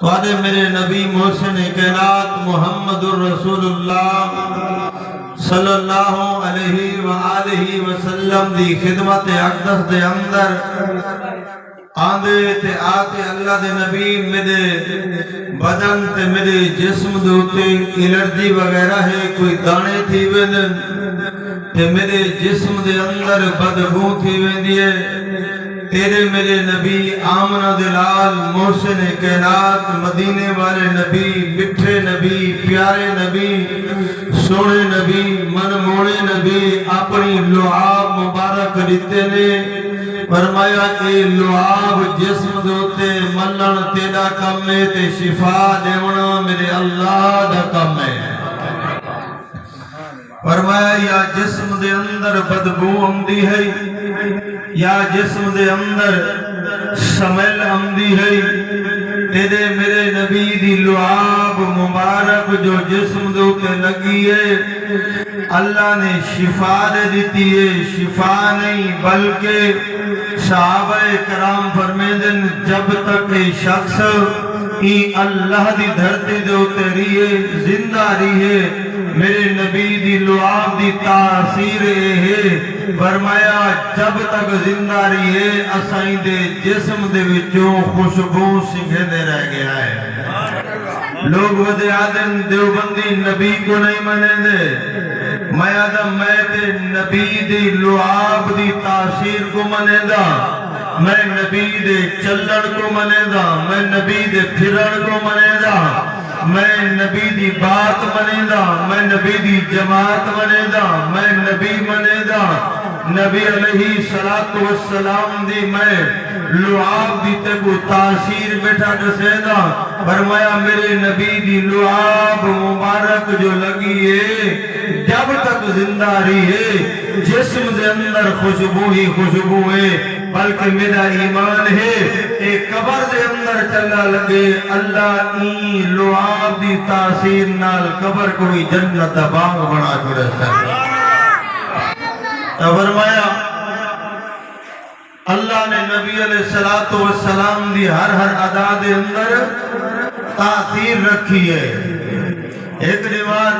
تو آدھے میرے نبی محسن کائنات محمد الرسول اللہ صلی اللہ علیہ وآلہ وسلم دی خدمت اقدس دے اندر آندے تے آتے اللہ دے نبی میرے بدن تے میرے جسم دوتے الرجی وغیرہ ہے کوئی دانے تھی ویندن تے میرے جسم دے اندر بدبو تھی ویندیے تیرے میرے نبی آمنہ دلال محسن کائنات مدینے والے نبی مٹھے نبی پیارے نبی سونے نبی من موڑے نبی اپنی لعاب مبارک دیتے نے فرمایا اے لعاب جسم دوتے ملن تیرا کم ہے تے شفا دیونا میرے اللہ دا کم ہے فرمایا یا جسم دے اندر بدبو امدی ہے یا جسم دے اندر سمیل امدی ہے تیرے میرے نبی دی لعاب مبارک جو جسم دوتے لگی ہے اللہ نے شفا دے دیتی ہے شفا نہیں بلکہ صحابہ کرام فرمیدن جب تک شخص ای اللہ دی دھرتی دوتے رہیے زندہ رہیے میرے نبی دی لعاب دی تاثیر ہے فرمایا جب تک زندہ رہیے اسائیں دے جسم دے وچوں خوشبو سنگھے دے رہ گیا ہے لوگ ودے آدم دیوبندی نبی کو نہیں منے دے میں آدم میں تے نبی دی لعاب دی تاثیر کو منے دا میں نبی دے چلن کو منے دا میں نبی دے پھرن کو منے دا میں نبی دی بات منے دا میں نبی دی جماعت منے دا میں نبی منے دا نبی علیہ السلام دی میں لعاب دی تے کو تاثیر بیٹھا دسے دا فرمایا میرے نبی دی لعاب مبارک جو لگی ہے جب تک زندہ رہی ہے جسم دے اندر خوشبو ہی خوشبو ہے بلکہ میرا ایمان ہے ایک قبر دے اندر چلا لگے اللہ این لعاب دی تاثیر نال قبر کوئی جنت باغ بنا چھوڑے سکتا فرمایا اللہ نے نبی علیہ السلام دی ہر ادا دے اندر تاثیر رکھی ہے ایک دیوار